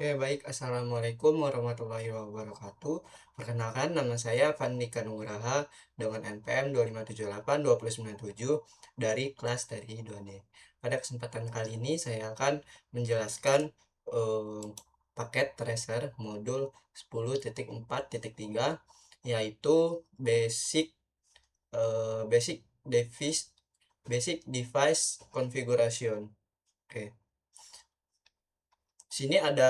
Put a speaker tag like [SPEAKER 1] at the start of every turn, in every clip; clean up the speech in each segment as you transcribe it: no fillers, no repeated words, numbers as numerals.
[SPEAKER 1] Oke, baik. Assalamualaikum warahmatullahi wabarakatuh. Perkenalkan, nama saya Fandika Nugraha dengan NPM 2578-2097 dari kelas dari 2D. Pada kesempatan kali ini saya akan menjelaskan eh, paket tracer modul 10.4.3 yaitu basic basic device configuration. Oke. Sini ada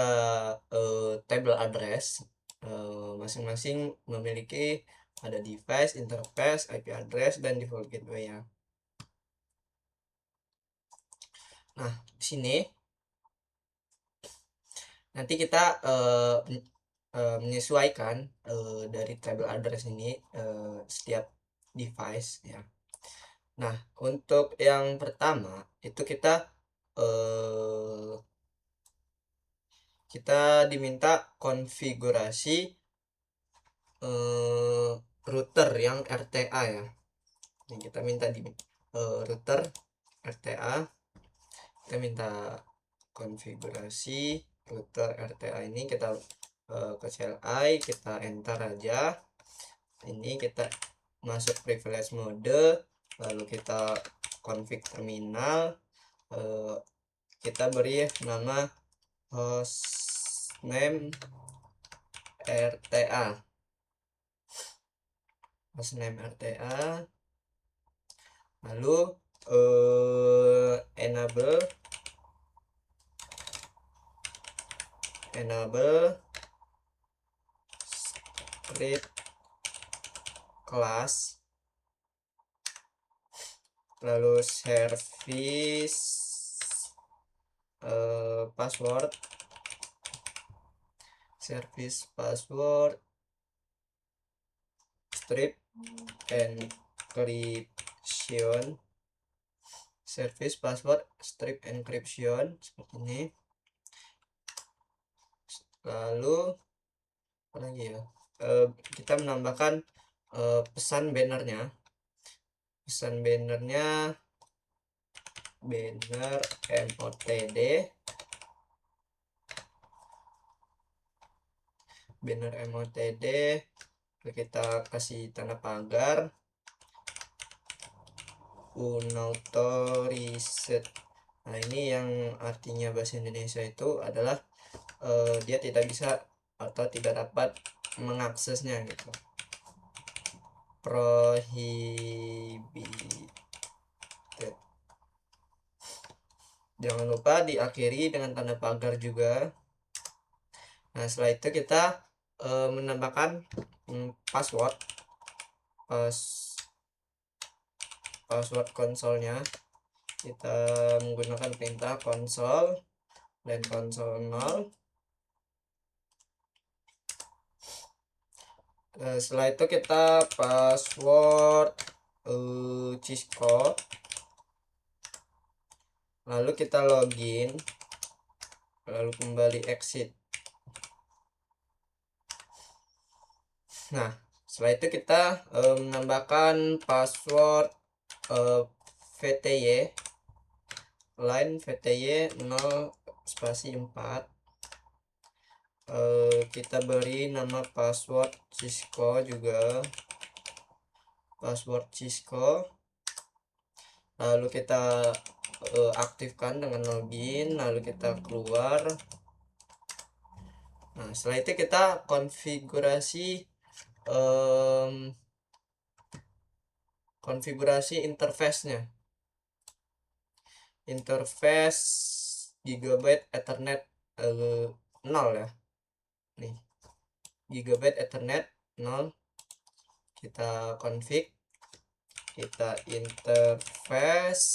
[SPEAKER 1] table address, masing-masing memiliki ada device, interface, IP address, dan default gateway ya. Nah, di sini nanti kita menyesuaikan dari table address ini setiap device ya. Nah, untuk yang pertama itu eh, kita diminta konfigurasi eh, router yang RTA ya. Yang kita minta di router RTA, kita minta konfigurasi router RTA ini, kita ke CLI, kita enter aja. Ini kita masuk privilege mode, lalu kita config terminal, kita beri nama hostname RTA, lalu enable script class, lalu password strip encryption, service password strip encryption seperti ini. Lalu apa lagi ya, kita menambahkan pesan bannernya banner motd, kita kasih tanda pagar unauthorize. Nah, ini yang artinya bahasa Indonesia itu adalah dia tidak bisa atau tidak dapat mengaksesnya gitu. Prohibited. Jangan lupa diakhiri dengan tanda pagar juga. Nah, setelah itu kita menambahkan password konsolnya. Kita menggunakan perintah console dan console 0. Setelah itu kita password Cisco, lalu kita login, lalu kembali exit. Nah, setelah itu kita menambahkan password VTY, line VTY 0 spasi 4. Kita beri nama password Cisco juga, password Cisco, lalu kita aktifkan dengan login, lalu kita keluar. Nah, setelah itu kita konfigurasi interface-nya. Interface Gigabit Ethernet 0 ya. Nih. Gigabit Ethernet 0. Kita config, kita interface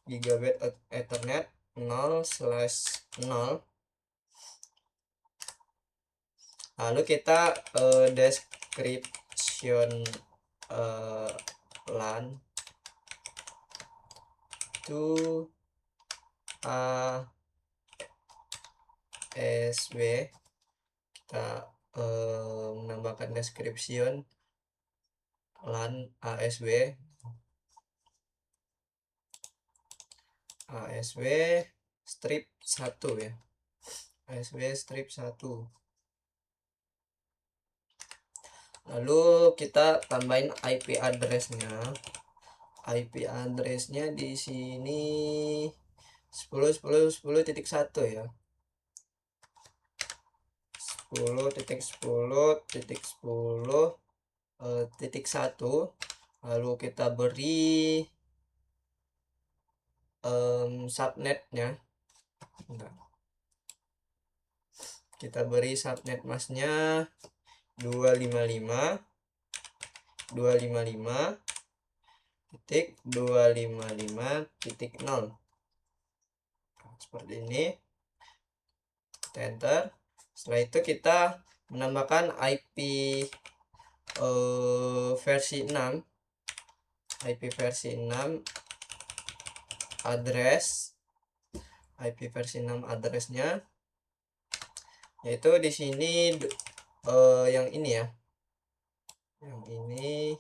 [SPEAKER 1] Gigabit Ethernet 0/0. Lalu kita description LAN to ASW. Kita menambahkan description LAN ASW strip 1 ya. ASW strip 1. Lalu kita tambahin IP address-nya. IP address-nya di sini 10.10.10.1 ya. 10.10.10.1. Lalu kita beri subnetnya. Bentar. Kita beri subnet masnya 255.255.255.0 seperti ini. Kita enter. Setelah itu kita menambahkan IP versi 6 IP versi 6 IP versi 6 addressnya, yaitu di sini yang ini ya, yang ini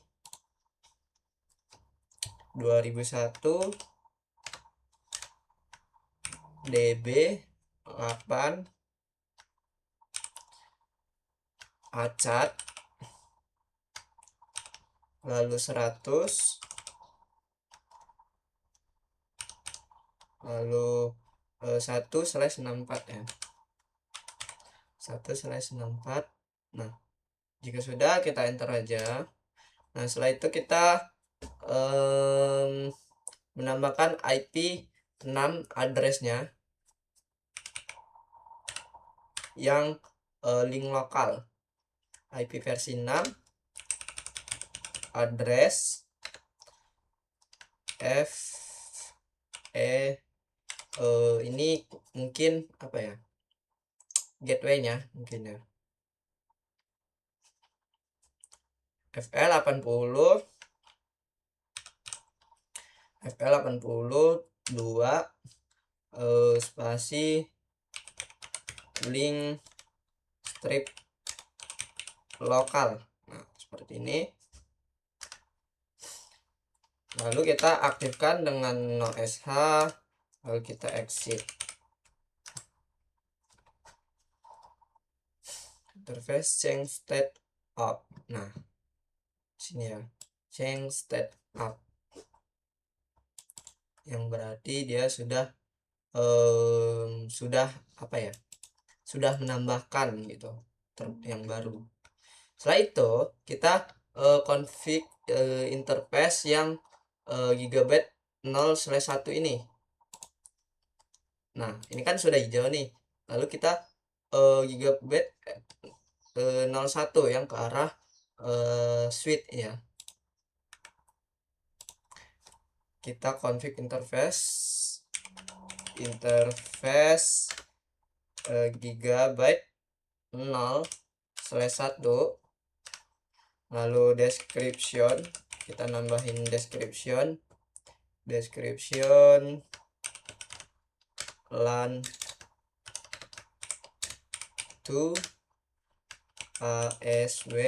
[SPEAKER 1] 2001 DB 8 acat, lalu 100, lalu 1/64 ya, 1/64. Nah, jika sudah, kita enter aja. Nah, setelah itu kita menambahkan IP 6 addressnya yang link lokal. IP versi 6 address ini mungkin apa ya, gateway-nya mungkin ya, FL80 2 spasi link strip lokal. Nah, seperti ini. Lalu kita aktifkan dengan no sh, lalu kita exit. Interface change state up. Nah, sini ya, change state up, yang berarti dia sudah apa ya, sudah menambahkan gitu yang baru. Setelah itu kita config interface yang gigabyte 0/1 ini. Nah, ini kan sudah hijau nih, lalu kita gigabyte 01 yang ke arah switch ya. Kita config interface gigabyte 0/1, lalu description, kita nambahin description LAN to ASW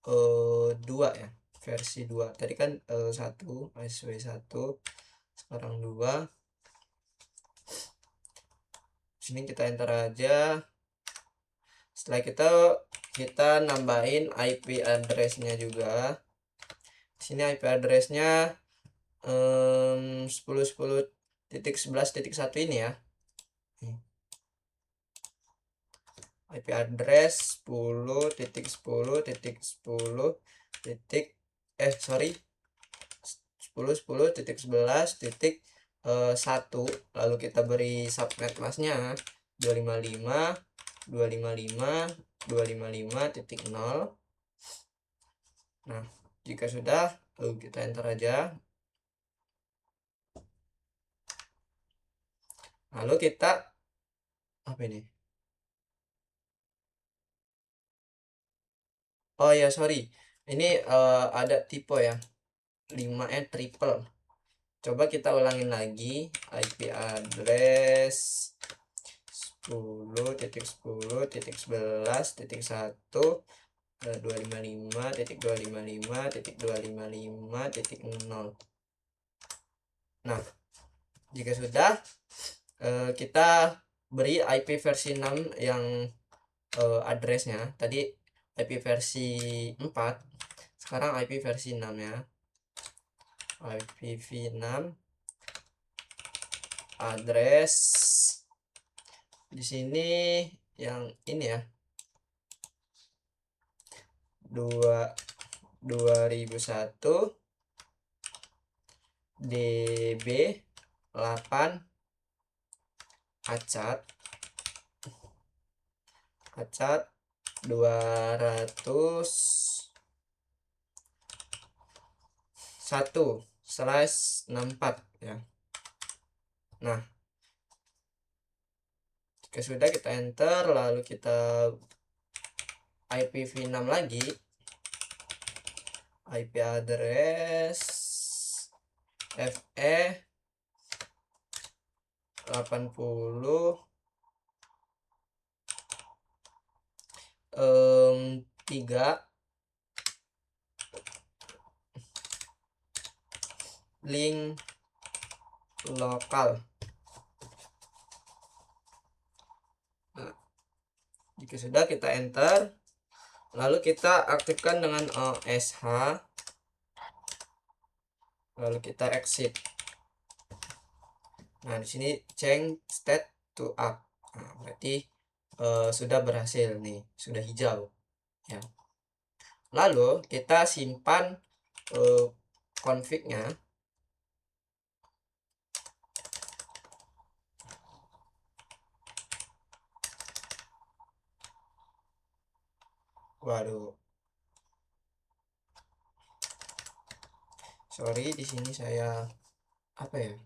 [SPEAKER 1] 2 ya, versi 2. Tadi kan 1 ASW 1, sekarang 2. Sini kita enter aja. Setelah kita nambahin IP address-nya juga. Sini IP address-nya 10.10.11.1 ini ya. IP address 10.10.10.11.1, lalu kita beri subnet masnya 255.255.255.0. Nah, jika sudah, lalu kita enter aja. Lalu kita apa ini? Oh ya, sorry, ini ada tipe ya, 5E triple. Coba kita ulangin lagi. IP address 10.10.11.1 255.255.255.0. Nah, jika sudah, kita beri IP versi 6 yang addressnya tadi IP versi 4, sekarang IP versi 6 ya. IPv6 address di sini yang ini ya, 2001 DB 8 acak 201/64 ya. Nah, jika sudah kita enter, lalu kita IPv6 lagi, IP address FE 80 3 link lokal. Nah, jika sudah kita enter, lalu kita aktifkan dengan OSH, lalu kita exit. Nah, di sini change state to up. Nah, berarti sudah berhasil nih, sudah hijau ya. Lalu kita simpan config-nya. Waduh, sorry, di sini saya apa ya?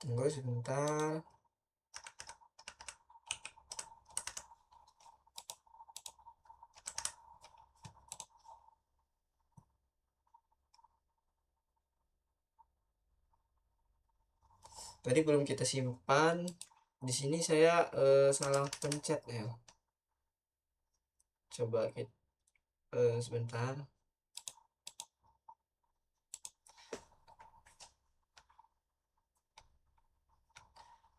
[SPEAKER 1] Tunggu sebentar. Tadi belum kita simpan. Di sini saya salah pencet ya. Coba kita sebentar.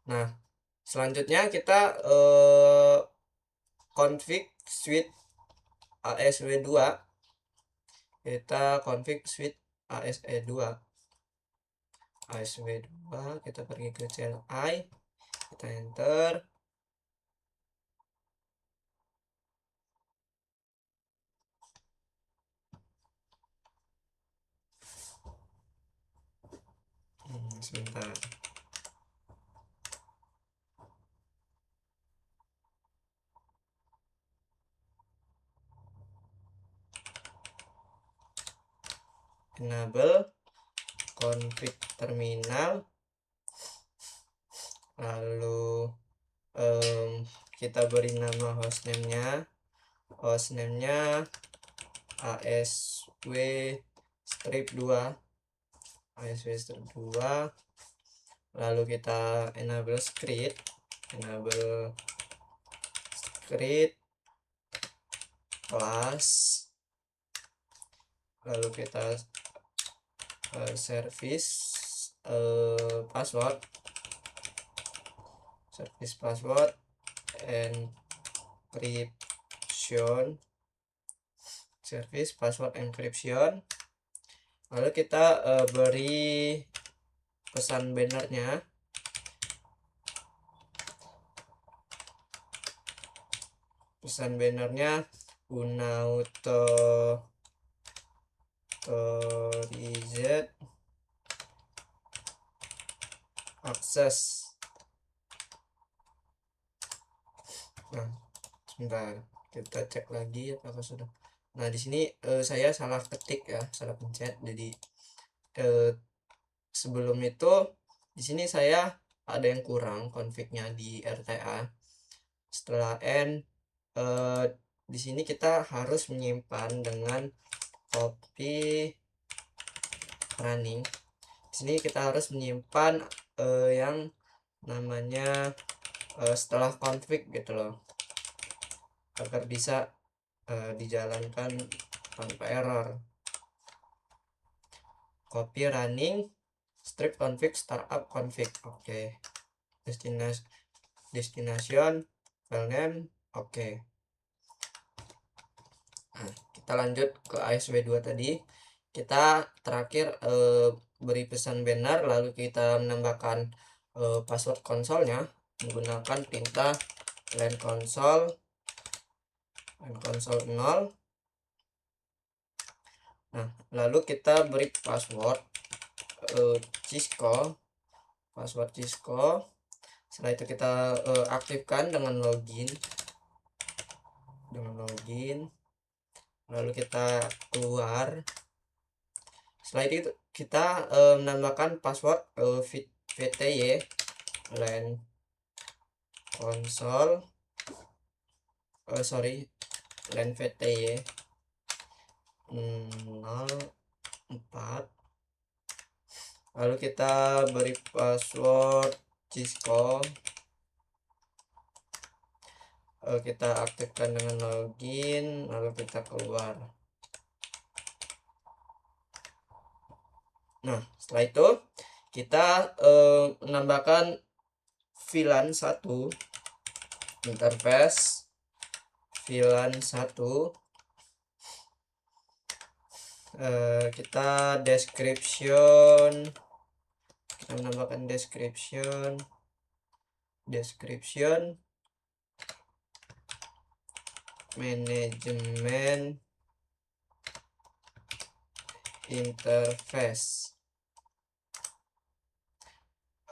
[SPEAKER 1] Nah, selanjutnya kita config switch ASW2. Kita config switch ASW2. Kita pergi ke CLI, kita enter. Sebentar. Enable config terminal, lalu kita beri nama hostname-nya ASW strip 2, lalu kita enable script class, lalu kita service password encryption, lalu kita beri pesan bannernya. Unautorized access. Nah, sebentar, kita cek lagi apakah sudah. Nah, di sini saya salah ketik ya, salah pencet. Jadi sebelum itu di sini saya ada yang kurang config-nya di RTA. Setelah n di sini kita harus menyimpan dengan copy running. Di sini kita harus menyimpan yang namanya setelah config gitu loh, agar bisa dijalankan tanpa error. Copy running strip config startup config. Oke. Destination file name. Oke. Nah, kita lanjut ke ASW2 tadi. Kita terakhir beri pesan banner, lalu kita menambahkan password konsolnya menggunakan perintah line console 0. Nah, lalu kita beri password Cisco, setelah itu kita aktifkan dengan login, lalu kita keluar. Setelah itu kita menambahkan password VTY line console line VTY 04. lalu kita beri password Cisco, kita aktifkan dengan login, lalu kita keluar. Nah, setelah itu kita menambahkan VLAN 1 interface VLAN 1, kita menambahkan description manajemen interface,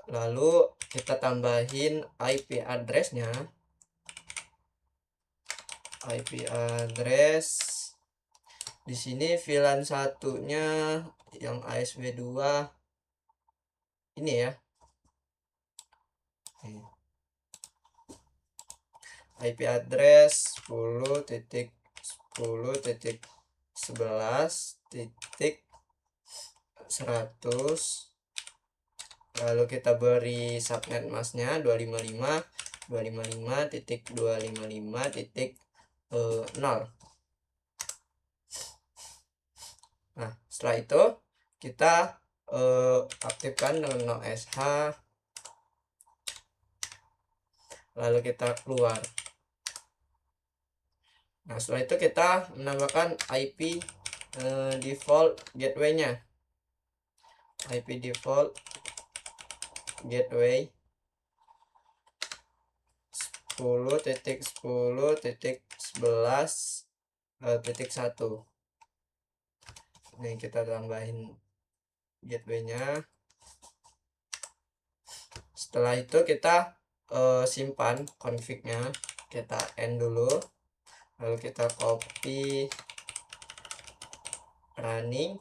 [SPEAKER 1] lalu kita tambahin IP address-nya. Di sini VLAN satunya yang ASW2 ini ya. IP address 10.10.11.100, lalu kita beri subnet masknya 255.255.255.0. Nah, setelah itu kita aktifkan dengan no-sh, lalu kita keluar. Nah, setelah itu kita menambahkan IP default gateway-nya. IP default gateway 10.10.11.1. Nih, kita tambahin gateway-nya. Setelah itu kita simpan config-nya, kita end dulu, lalu kita copy running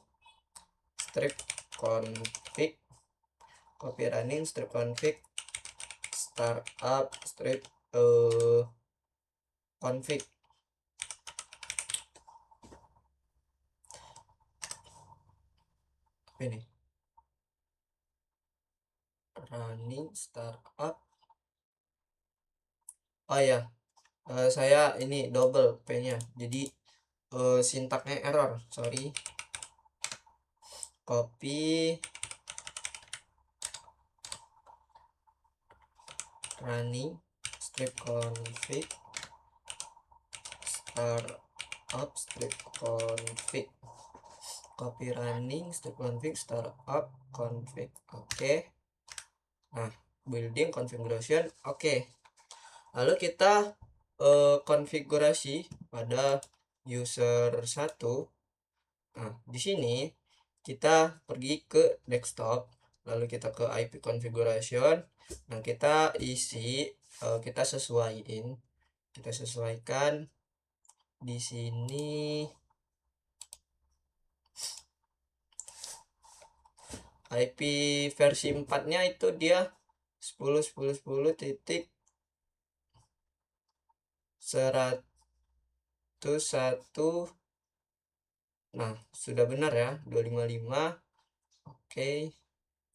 [SPEAKER 1] strip config startup strip config. Ini running startup. Oh ya, saya ini double P-nya, jadi sintaknya error, sorry. Copy running strip config startup strip config, copy running strip config startup config. Oke. Nah, building configuration. Oke. Lalu kita konfigurasi pada user 1. Nah, di sini kita pergi ke desktop, lalu kita ke IP configuration. Nah, kita isi, kita sesuaikan di sini IP versi 4-nya itu dia 10.10.10.101. Nah, sudah benar ya, 255. Oke.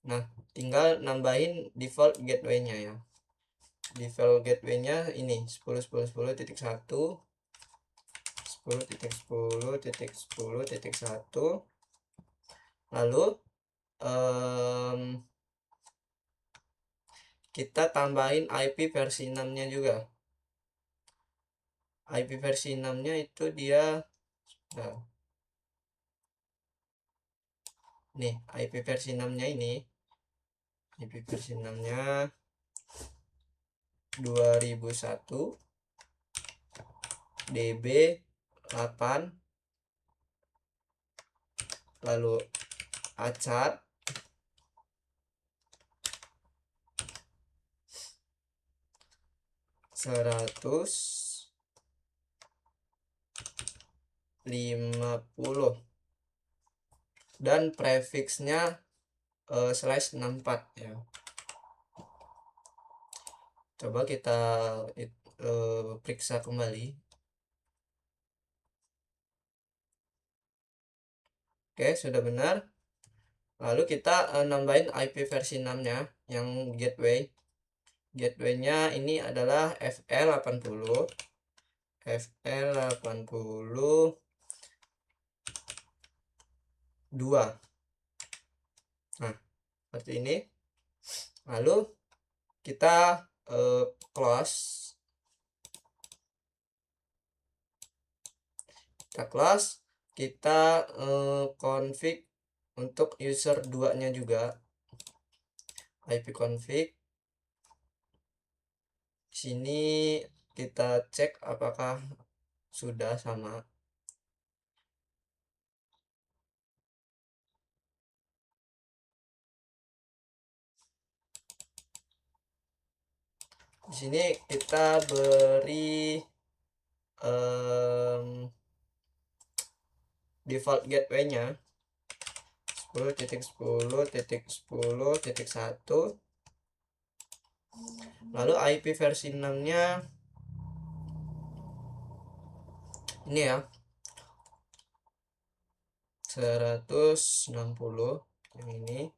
[SPEAKER 1] Nah, tinggal nambahin default gateway-nya ya. Default gateway-nya ini 10.10.10.1 10.10.10.1. Lalu kita tambahin IP versi 6 nya juga. IP versi 6 nya itu dia nah, nih IP versi 6 nya ini, IP versi 6 nya 2001 DB 8, lalu acak 150 dan prefixnya /64 ya. Coba kita periksa kembali. Oke, sudah benar. Lalu kita nambahin IP versi 6 nya yang gateway. Gateway-nya ini adalah FL80 2. Nah, seperti ini. Lalu kita close. Kita config untuk user 2 nya juga, IP config. Sini kita cek apakah sudah sama. Di sini kita beri default gateway-nya 10.10.10.1. Lalu IP versi 6 nya ini ya, 160 yang ini.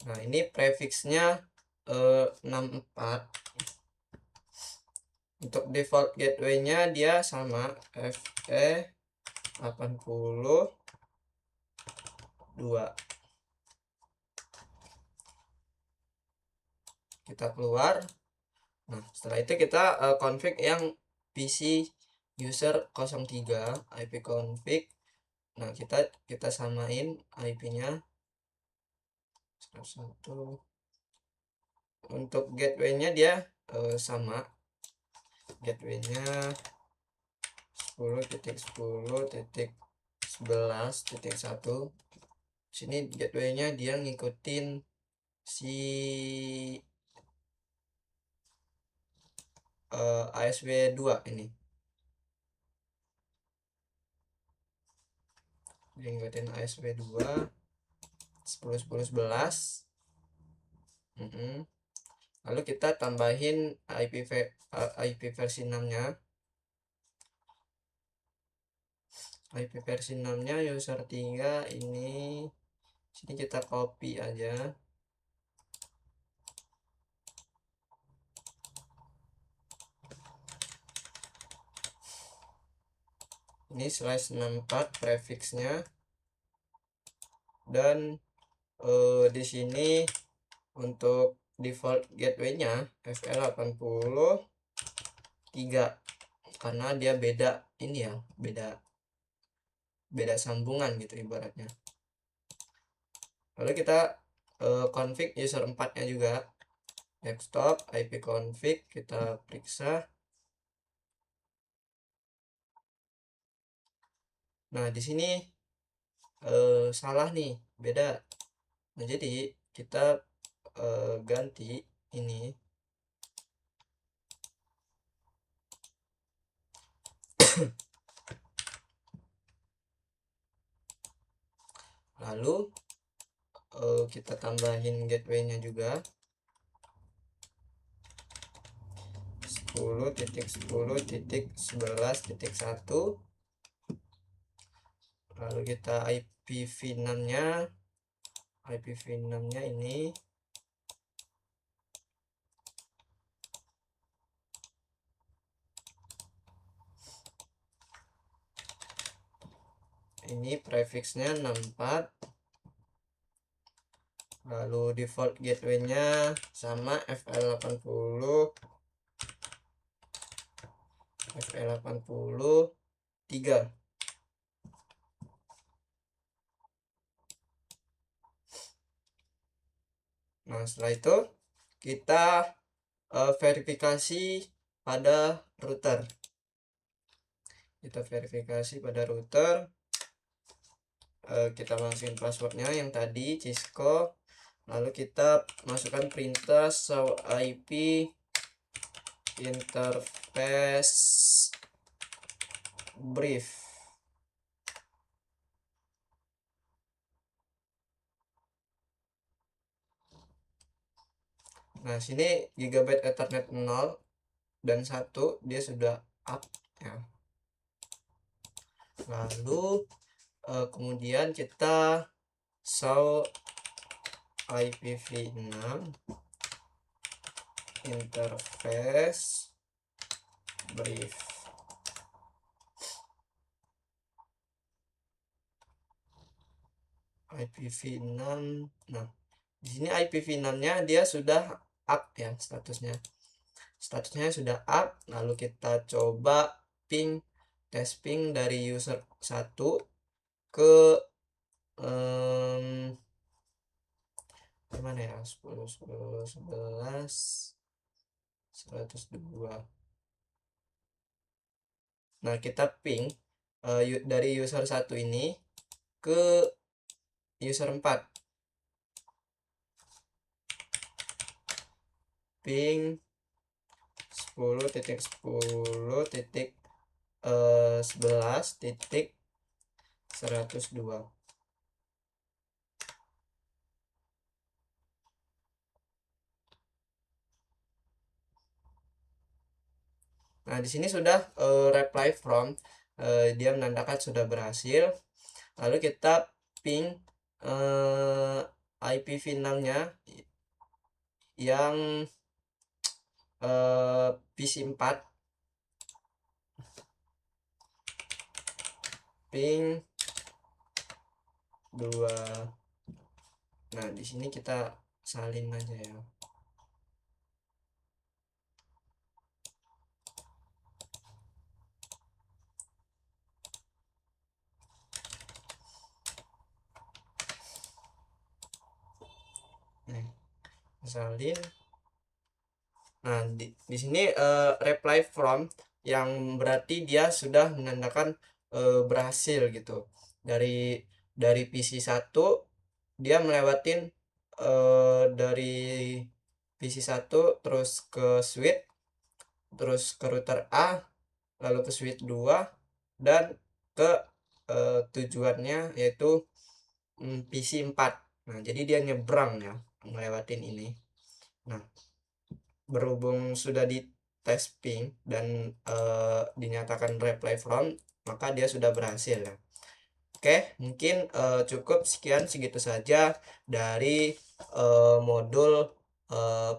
[SPEAKER 1] Nah, ini prefixnya 64. Untuk default gateway-nya dia sama, FE82. Kita keluar. Nah, setelah itu kita config yang PC user 03 IP config. Nah, kita samain IP-nya 1. Untuk gateway-nya dia sama. Gateway-nya 10.10.11.1. Sini gateway-nya dia ngikutin si ASW2 ini. Dia ngikutin ASW2 10.10.11. Lalu kita tambahin IP versi 6 nya. IP versi 6 nya user 3 ini. Sini kita copy aja. Ini /64 prefixnya. Dan di sini untuk default gateway-nya FL83 karena dia beda ini ya, beda sambungan gitu ibaratnya. Lalu kita config user 4 nya juga, desktop IP config, kita periksa. Nah, di sini salah nih, beda. Nah, jadi kita ganti ini. Lalu kita tambahin gateway-nya juga 10.10.11.1. Lalu kita IPv6 nya ini ini prefixnya 64, lalu default gateway-nya sama FL80 FL83. Nah, setelah itu kita verifikasi pada router. Kita verifikasi pada router. Kita masukin passwordnya yang tadi Cisco, lalu kita masukkan perintah show IP interface brief. Nah, sini Gigabyte Ethernet 0 dan 1 dia sudah up ya. Lalu kemudian kita show IPv6 interface brief. IPv6. Nah, di sini IPv6-nya dia sudah up ya statusnya. Statusnya sudah up. Lalu kita coba ping, tes ping dari user 1 ke gimana ya, 10 10 11 102. Nah, kita ping dari user 1 ini ke user 4. Ping 10.10.11.102. Nah, di sini sudah reply from, dia menandakan sudah berhasil. Lalu kita ping IPv6-nya yang PC4, ping 2. Nah, di sini kita salin aja ya. Nih, salin. Nah, di sini reply from yang berarti dia sudah menandakan berhasil gitu. Dari PC1 dia melewatin dari PC1 terus ke switch, terus ke router A, lalu ke switch 2 dan ke tujuannya yaitu PC4. Nah, jadi dia nyebrang ya melewatin ini. Nah, berhubung sudah di tes ping dan dinyatakan reply from, maka dia sudah berhasil ya. Oke, mungkin cukup sekian segitu saja dari modul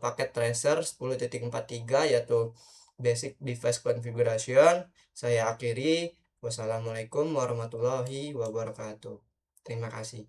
[SPEAKER 1] paket tracer 10.43 yaitu basic device configuration. Saya akhiri. Wassalamualaikum warahmatullahi wabarakatuh. Terima kasih.